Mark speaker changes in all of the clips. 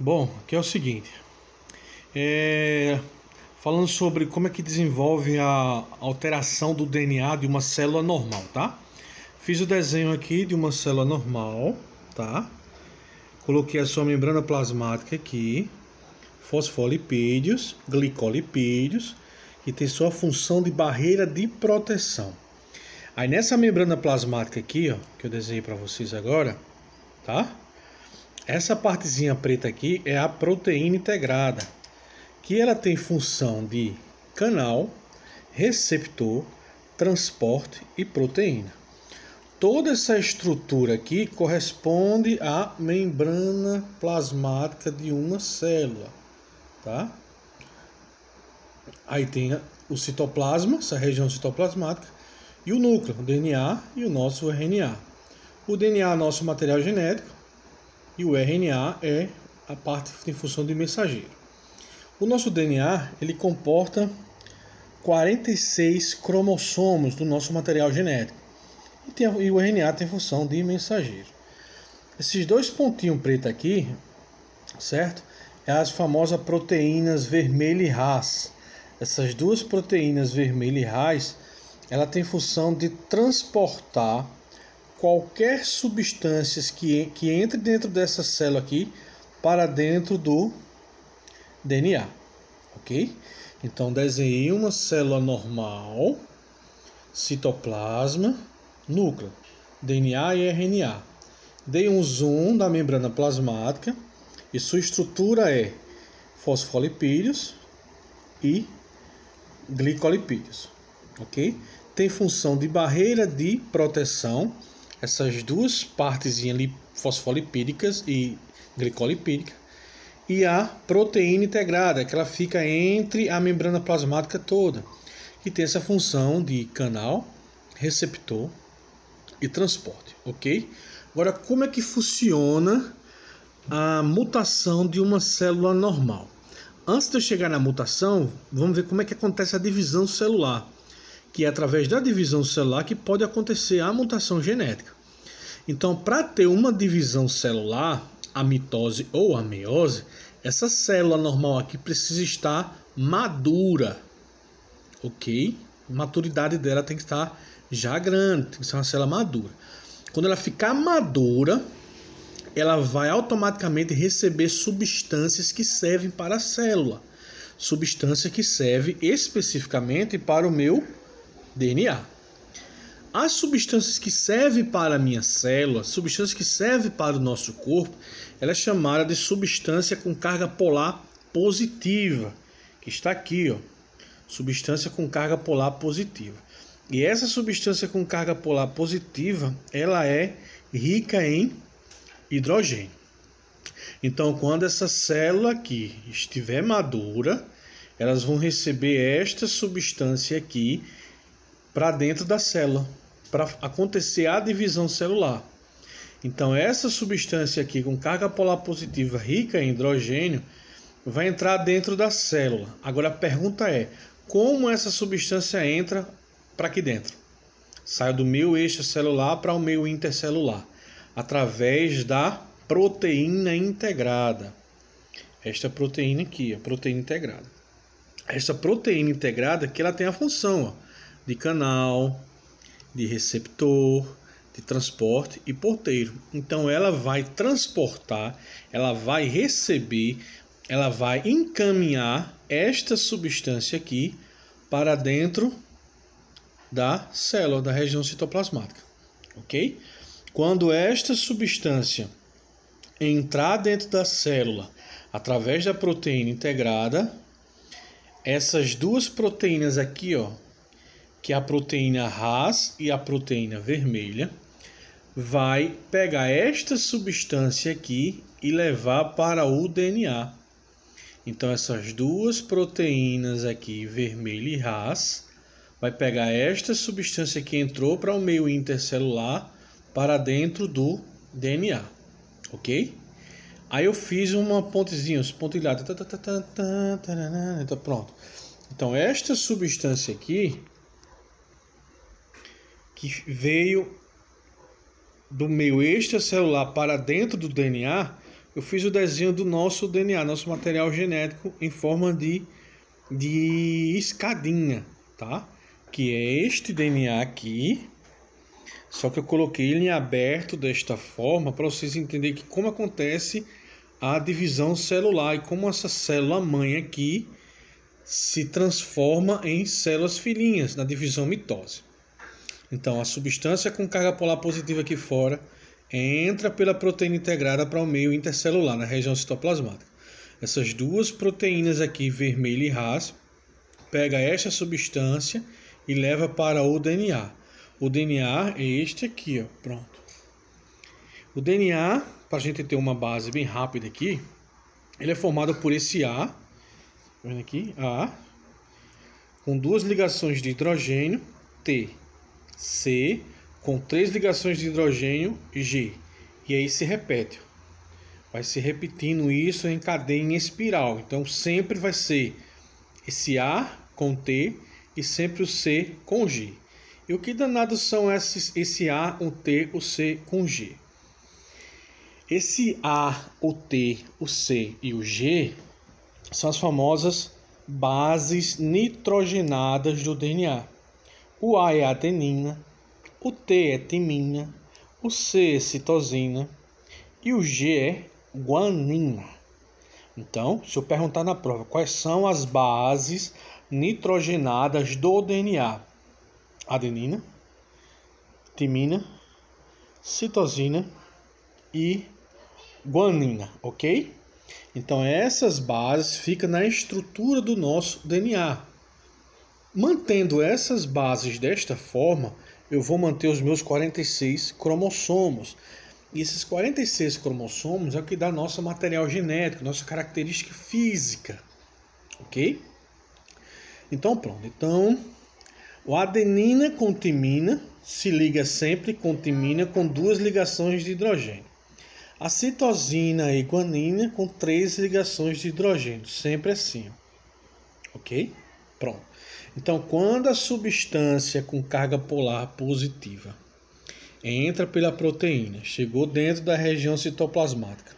Speaker 1: Bom, aqui é o seguinte, falando sobre como é que desenvolve a alteração do DNA de uma célula normal, tá? Fiz o desenho aqui de uma célula normal, tá? Coloquei a sua membrana plasmática aqui, fosfolipídios, glicolipídios, que tem sua função de barreira de proteção. Aí nessa membrana plasmática aqui, ó, que eu desenhei para vocês agora, tá? Essa partezinha preta aqui é a proteína integrada, que ela tem função de canal, receptor, transporte e proteína. Toda essa estrutura aqui corresponde à membrana plasmática de uma célula, tá? Aí tem o citoplasma, essa região citoplasmática, e o núcleo, o DNA e o nosso RNA. O DNA é nosso material genético e o RNA é a parte que tem função de mensageiro. O nosso DNA, ele comporta 46 cromossomos do nosso material genético. E o RNA tem função de mensageiro. Esses dois pontinhos pretos aqui, certo? É as famosas proteínas vermelha e Ras. Essas duas proteínas vermelha e Ras, ela tem função de transportar qualquer substância que entre dentro dessa célula aqui para dentro do DNA, ok? Então desenhei uma célula normal, citoplasma, núcleo, DNA e RNA. Dei um zoom da membrana plasmática e sua estrutura é fosfolipídios e glicolipídios, ok? Tem função de barreira de proteção. Essas duas partezinhas ali, fosfolipídicas e glicolipídica, e a proteína integrada, que ela fica entre a membrana plasmática toda, que tem essa função de canal, receptor e transporte, ok? Agora, como é que funciona a mutação de uma célula normal? Antes de eu chegar na mutação, vamos ver como é que acontece a divisão celular, que é através da divisão celular que pode acontecer a mutação genética. Então, para ter uma divisão celular, a mitose ou a meiose, essa célula normal aqui precisa estar madura, ok? A maturidade dela tem que estar já grande, tem que ser uma célula madura. Quando ela ficar madura, ela vai automaticamente receber substâncias que servem para a célula. Substância que serve especificamente para o meu DNA. As substâncias que servem para a minha célula, substâncias que servem para o nosso corpo, ela é chamada de substância com carga polar positiva, que está aqui, ó, substância com carga polar positiva. E essa substância com carga polar positiva, ela é rica em hidrogênio. Então, quando essa célula aqui estiver madura, elas vão receber esta substância aqui para dentro da célula, para acontecer a divisão celular. Então, essa substância aqui com carga polar positiva rica em hidrogênio vai entrar dentro da célula. Agora a pergunta é, como essa substância entra para aqui dentro? Sai do meio extracelular para o meio intercelular, através da proteína integrada. Esta proteína aqui, a proteína integrada. Essa proteína integrada que ela tem a função, ó, de canal, de receptor, de transporte e porteiro. Então ela vai transportar, ela vai receber, ela vai encaminhar esta substância aqui para dentro da célula, da região citoplasmática, ok? Quando esta substância entrar dentro da célula através da proteína integrada, essas duas proteínas aqui, ó, que é a proteína Ras e a proteína vermelha, vai pegar esta substância aqui e levar para o DNA. Então essas duas proteínas aqui, vermelha e Ras, vai pegar esta substância que entrou para o meio intercelular para dentro do DNA, ok? Aí eu fiz uma pontezinha, pontilhada, então pronto. Então esta substância aqui que veio do meio extracelular para dentro do DNA eu fiz o desenho do nosso DNA, nosso material genético, em forma de escadinha, tá? Que é este DNA aqui, só que eu coloquei ele em aberto desta forma para vocês entenderem que como acontece a divisão celular e como essa célula mãe aqui se transforma em células filhinhas na divisão mitose. Então, a substância com carga polar positiva aqui fora entra pela proteína integrada para o meio intercelular, na região citoplasmática. Essas duas proteínas aqui, vermelha e Ras, pega esta substância e leva para o DNA. O DNA é este aqui, ó, pronto. O DNA, para a gente ter uma base bem rápida aqui, ele é formado por esse A, tá vendo aqui? A, com duas ligações de hidrogênio, T, C, com 3 ligações de hidrogênio, G. E aí se repete. Vai se repetindo isso em cadeia em espiral. Então sempre vai ser esse A com T e sempre o C com G. E o que danado são esse A, o T, o C com G? Esse A, o T, o C e o G são as famosas bases nitrogenadas do DNA. O A é adenina, o T é timina, o C é citosina e o G é guanina. Então, se eu perguntar na prova quais são as bases nitrogenadas do DNA: adenina, timina, citosina e guanina, ok? Então, essas bases ficam na estrutura do nosso DNA. Mantendo essas bases desta forma, eu vou manter os meus 46 cromossomos. E esses 46 cromossomos é o que dá nosso material genético, nossa característica física. Ok? Então, pronto. Então, o adenina com timina se liga sempre com timina com 2 ligações de hidrogênio. A citosina e guanina com 3 ligações de hidrogênio. Sempre assim. Ok? Pronto. Então, quando a substância com carga polar positiva entra pela proteína, chegou dentro da região citoplasmática,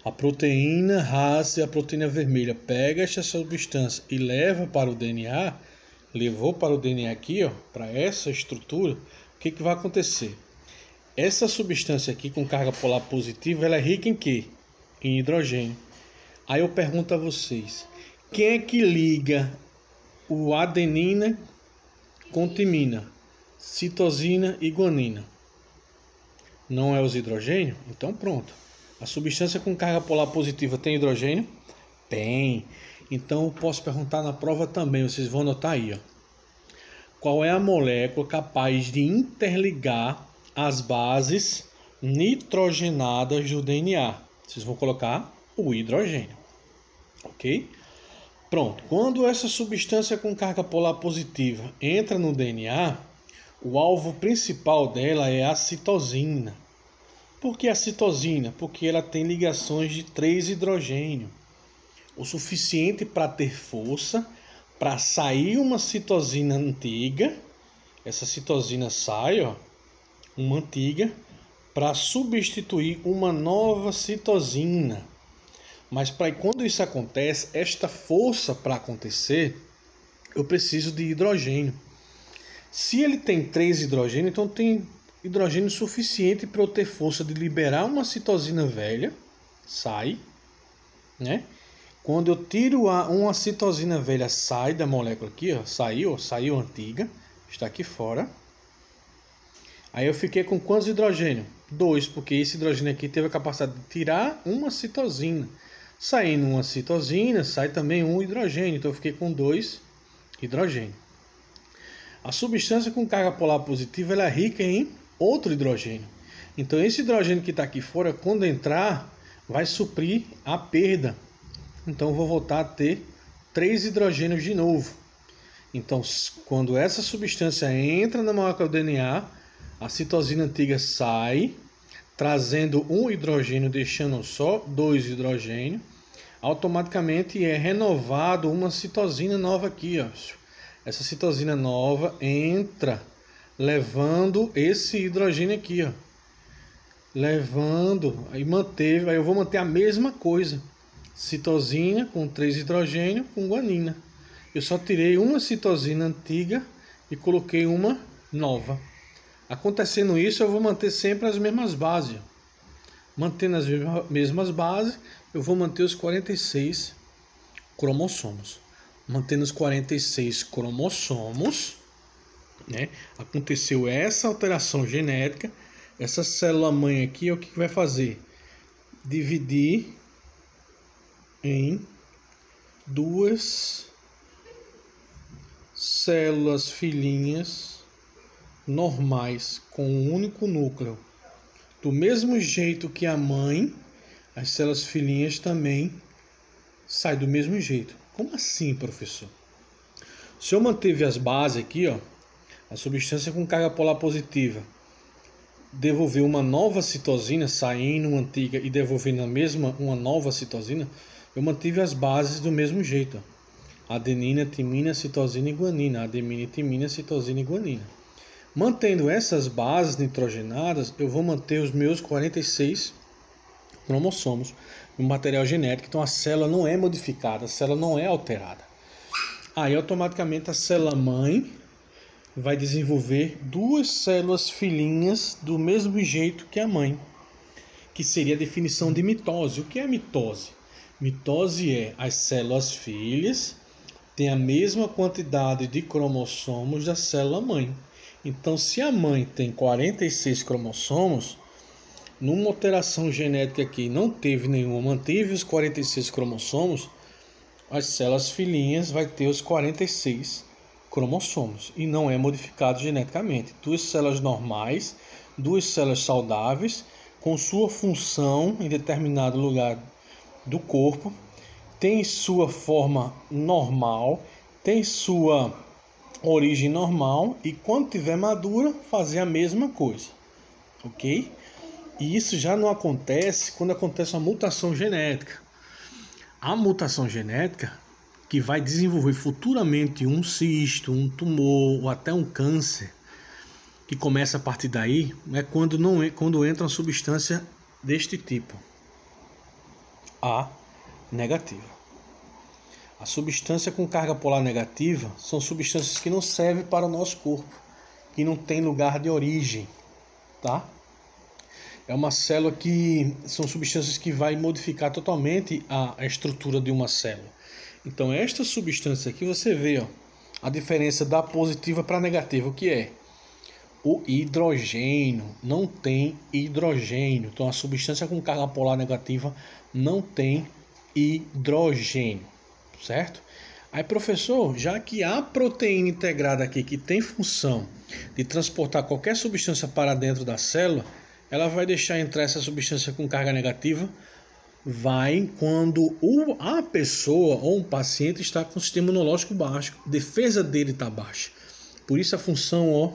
Speaker 1: a proteína Ras e a proteína vermelha pega esta substância e leva para o DNA, levou para o DNA aqui, ó, para essa estrutura, o que vai acontecer? Essa substância aqui com carga polar positiva, ela é rica em quê? Em hidrogênio. Aí eu pergunto a vocês, quem é que liga o adenina com timina, citosina e guanina? Não é os hidrogênios? Então pronto. A substância com carga polar positiva tem hidrogênio? Tem. Então eu posso perguntar na prova também, vocês vão anotar aí, ó. Qual é a molécula capaz de interligar as bases nitrogenadas do DNA? Vocês vão colocar o hidrogênio. Ok? Pronto, quando essa substância com carga polar positiva entra no DNA, o alvo principal dela é a citosina. Por que a citosina? Porque ela tem ligações de 3 hidrogênios, o suficiente para ter força para sair uma citosina antiga. Essa citosina sai, ó, uma antiga, para substituir uma nova citosina. Mas quando isso acontece, esta força para acontecer, eu preciso de hidrogênio. Se ele tem 3 hidrogênios, então tem hidrogênio suficiente para eu ter força de liberar uma citosina velha, sai, né? Quando eu tiro uma citosina velha, sai da molécula aqui, ó, saiu antiga, está aqui fora. Aí eu fiquei com quantos hidrogênios? 2, porque esse hidrogênio aqui teve a capacidade de tirar uma citosina. Saindo uma citosina, sai também um hidrogênio. Então eu fiquei com 2 hidrogênios. A substância com carga polar positiva ela é rica em outro hidrogênio. Então esse hidrogênio que está aqui fora, quando entrar, vai suprir a perda. Então eu vou voltar a ter 3 hidrogênios de novo. Então quando essa substância entra na molécula do DNA, a citosina antiga sai, trazendo um hidrogênio, deixando só 2 hidrogênios. Automaticamente é renovado uma citosina nova aqui, ó. Essa citosina nova entra levando esse hidrogênio aqui, ó. levando, aí manteve, aí eu vou manter a mesma coisa. Citosina com 3 hidrogênio com guanina. Eu só tirei uma citosina antiga e coloquei uma nova. Acontecendo isso, eu vou manter sempre as mesmas bases. Mantendo as mesmas bases, eu vou manter os 46 cromossomos. Mantendo os 46 cromossomos, né? Aconteceu essa alteração genética. Essa célula mãe aqui é o que vai fazer? Dividir em duas células filhinhas normais com um único núcleo. Do mesmo jeito que a mãe, as células filhinhas também saem do mesmo jeito. Como assim, professor? O senhor manteve as bases aqui, ó, a substância com carga polar positiva devolveu uma nova citosina, saindo uma antiga e devolvendo a mesma, uma nova citosina, eu mantive as bases do mesmo jeito. Ó. Adenina, timina, citosina e guanina. Adenina, timina, citosina e guanina. Mantendo essas bases nitrogenadas, eu vou manter os meus 46 cromossomos no material genético. Então a célula não é modificada, a célula não é alterada. Aí automaticamente a célula mãe vai desenvolver duas células filhinhas do mesmo jeito que a mãe, que seria a definição de mitose. O que é mitose? Mitose é as células filhas têm a mesma quantidade de cromossomos da célula mãe. Então, se a mãe tem 46 cromossomos, numa alteração genética aqui não teve nenhuma, manteve os 46 cromossomos, as células filhinhas vai ter os 46 cromossomos e não é modificado geneticamente. Duas células normais, duas células saudáveis, com sua função em determinado lugar do corpo, tem sua forma normal, tem sua origem normal e quando tiver madura fazer a mesma coisa, ok? E isso já não acontece quando acontece uma mutação genética. A mutação genética que vai desenvolver futuramente um cisto, um tumor ou até um câncer, que começa a partir daí, é quando entra uma substância deste tipo, A negativa. A substância com carga polar negativa são substâncias que não servem para o nosso corpo, que não tem lugar de origem, tá? É uma célula que são substâncias que vai modificar totalmente a estrutura de uma célula. Então esta substância aqui você vê, ó, a diferença da positiva para a negativa, o que é? O hidrogênio, não tem hidrogênio. Então a substância com carga polar negativa não tem hidrogênio, certo? Aí, professor, já que a proteína integrada aqui que tem função de transportar qualquer substância para dentro da célula, ela vai deixar entrar essa substância com carga negativa? Vai quando a pessoa ou um paciente está com o sistema imunológico baixo, a defesa dele está baixa. Por isso a função, ó,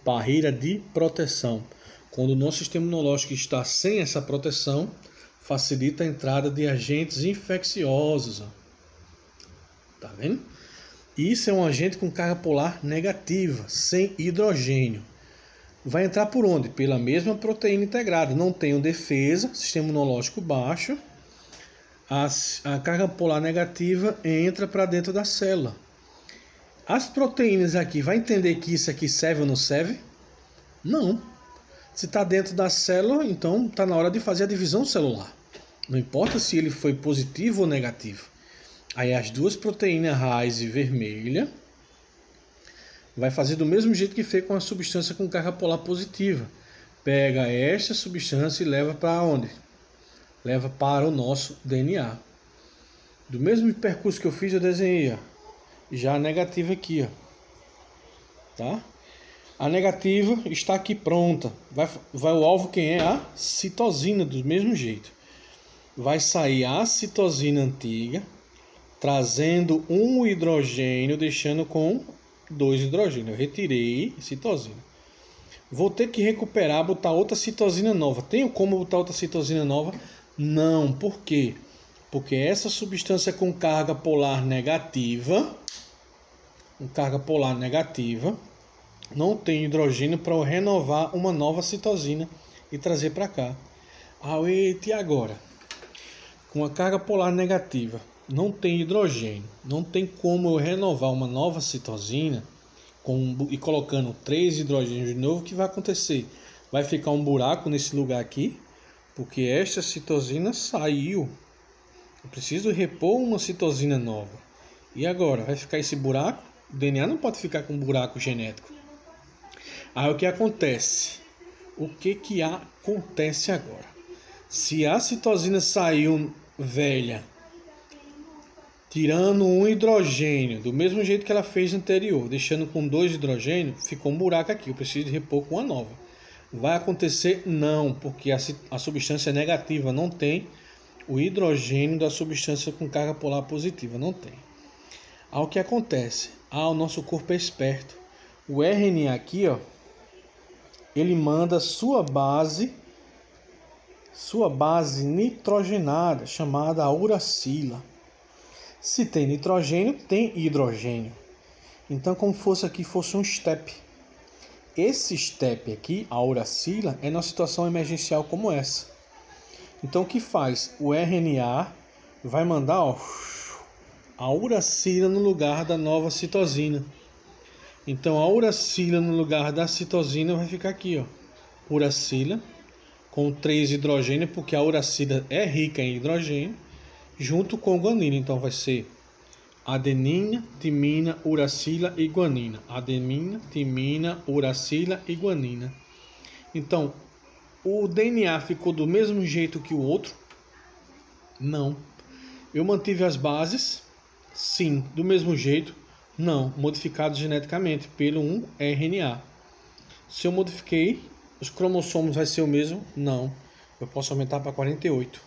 Speaker 1: barreira de proteção. Quando o nosso sistema imunológico está sem essa proteção, facilita a entrada de agentes infecciosos. Ó. Tá vendo? Isso é um agente com carga polar negativa, sem hidrogênio. Vai entrar por onde? Pela mesma proteína integrada. Não tem defesa, sistema imunológico baixo. A carga polar negativa entra para dentro da célula. As proteínas aqui, vai entender que isso aqui serve ou não serve? Não. Se está dentro da célula, então está na hora de fazer a divisão celular. Não importa se ele foi positivo ou negativo. Aí as duas proteínas raiz e vermelha vai fazer do mesmo jeito que fez com a substância com carga polar positiva. Pega esta substância e leva para onde? Leva para o nosso DNA. Do mesmo percurso que eu fiz, eu desenhei, ó, já a negativa aqui, ó. Tá? A negativa está aqui pronta. Vai o alvo quem é? A citosina, do mesmo jeito. Vai sair a citosina antiga, trazendo um hidrogênio, deixando com 2 hidrogênios. Eu retirei citosina. Vou ter que recuperar, botar outra citosina nova. Tenho como botar outra citosina nova? Não. Por quê? Porque essa substância com carga polar negativa, não tem hidrogênio para renovar uma nova citosina e trazer para cá. E agora? Com a carga polar negativa, não tem hidrogênio, não tem como eu renovar uma nova citosina e colocando 3 hidrogênios de novo. O que vai acontecer? Vai ficar um buraco nesse lugar aqui, porque esta citosina saiu. Eu preciso repor uma citosina nova. E agora? Vai ficar esse buraco? O DNA não pode ficar com um buraco genético. Aí o que acontece? O que acontece agora? Se a citosina saiu velha, tirando um hidrogênio, do mesmo jeito que ela fez anterior, deixando com 2 hidrogênios, ficou um buraco aqui. Eu preciso repor com uma nova. Vai acontecer? Não, porque a substância é negativa, não tem o hidrogênio da substância com carga polar positiva, não tem. Aí o que acontece? O nosso corpo é esperto. O RNA aqui, ó, ele manda sua base nitrogenada, chamada uracila. Se tem nitrogênio, tem hidrogênio. Então, como fosse um step. Esse step aqui, a uracila, é numa situação emergencial como essa. Então, o que faz? O RNA vai mandar a uracila no lugar da nova citosina. Então, a uracila no lugar da citosina vai ficar aqui, ó. Uracila com 3 hidrogênios, porque a uracila é rica em hidrogênio, junto com guanina. Então, vai ser adenina, timina, uracila e guanina. Adenina, timina, uracila e guanina. Então, o DNA ficou do mesmo jeito que o outro? Não. Eu mantive as bases? Sim. Do mesmo jeito? Não. Modificado geneticamente pelo um RNA. Se eu modifiquei, os cromossomos vai ser o mesmo? Não. Eu posso aumentar para 48.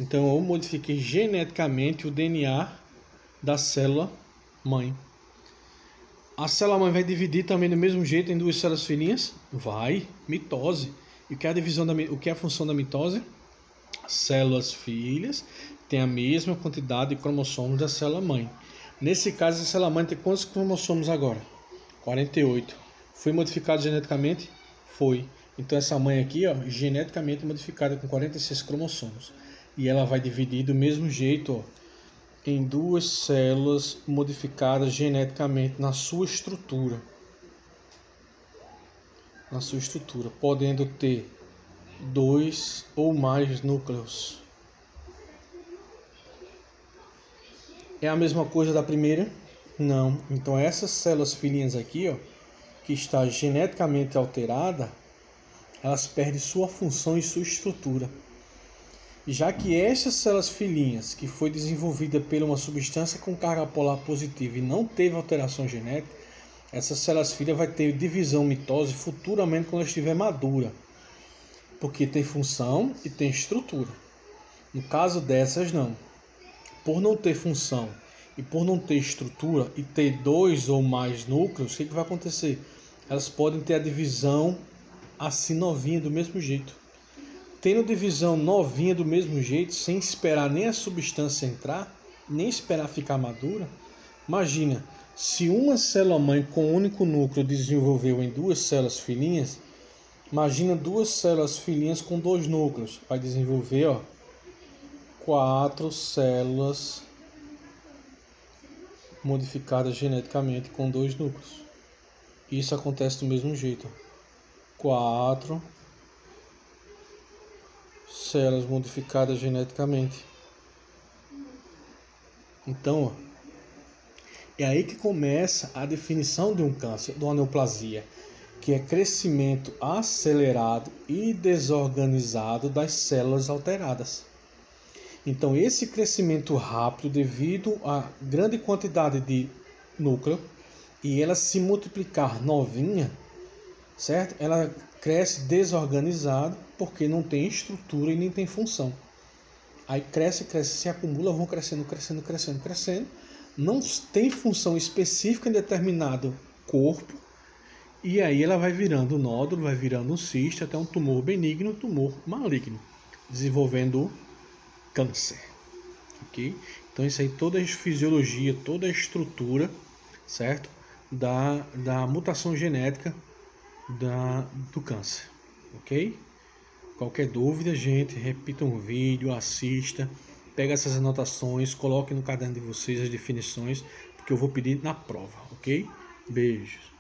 Speaker 1: Então, eu modifiquei geneticamente o DNA da célula mãe. A célula mãe vai dividir também do mesmo jeito em 2 células filhinhas? Vai. Mitose. E o que é a função da mitose? As células filhas têm a mesma quantidade de cromossomos da célula mãe. Nesse caso, a célula mãe tem quantos cromossomos agora? 48. Foi modificado geneticamente? Foi. Então essa mãe aqui, ó, geneticamente modificada com 46 cromossomos. E ela vai dividir do mesmo jeito, ó, em 2 células modificadas geneticamente na sua estrutura. Podendo ter 2 ou mais núcleos. É a mesma coisa da primeira? Não. Então essas células filhinhas aqui, ó, que está geneticamente alterada, elas perdem sua função e sua estrutura. Já que estas células filhinhas, que foi desenvolvida por uma substância com carga polar positiva e não teve alteração genética, essas células filhas vai ter divisão mitose futuramente quando estiver madura. Porque tem função e tem estrutura. No caso dessas, não. Por não ter função e por não ter estrutura e ter 2 ou mais núcleos, o que vai acontecer? Elas podem ter a divisão assim novinha do mesmo jeito. Tendo divisão novinha do mesmo jeito, sem esperar nem a substância entrar, nem esperar ficar madura, imagina, se uma célula mãe com um único núcleo desenvolveu em 2 células filhinhas, imagina 2 células filhinhas com 2 núcleos. Vai desenvolver, ó, 4 células modificadas geneticamente com 2 núcleos. Isso acontece do mesmo jeito. 4 células modificadas geneticamente. Então, ó, é aí que começa a definição de um câncer, de uma neoplasia, que é crescimento acelerado e desorganizado das células alteradas. Então, esse crescimento rápido, devido à grande quantidade de núcleo, e ela se multiplicar novinha, certo? Ela cresce desorganizada, porque não tem estrutura e nem tem função. Aí cresce, se acumula, vão crescendo. Não tem função específica em determinado corpo, e aí ela vai virando um nódulo, vai virando um cisto, até um tumor benigno, um tumor maligno, desenvolvendo câncer. Ok? Então isso aí, toda a fisiologia, toda a estrutura, certo? Da mutação genética do câncer. Ok? Qualquer dúvida, gente, repita um vídeo, assista, pega essas anotações, coloque no caderno de vocês as definições, porque eu vou pedir na prova, ok? Beijos.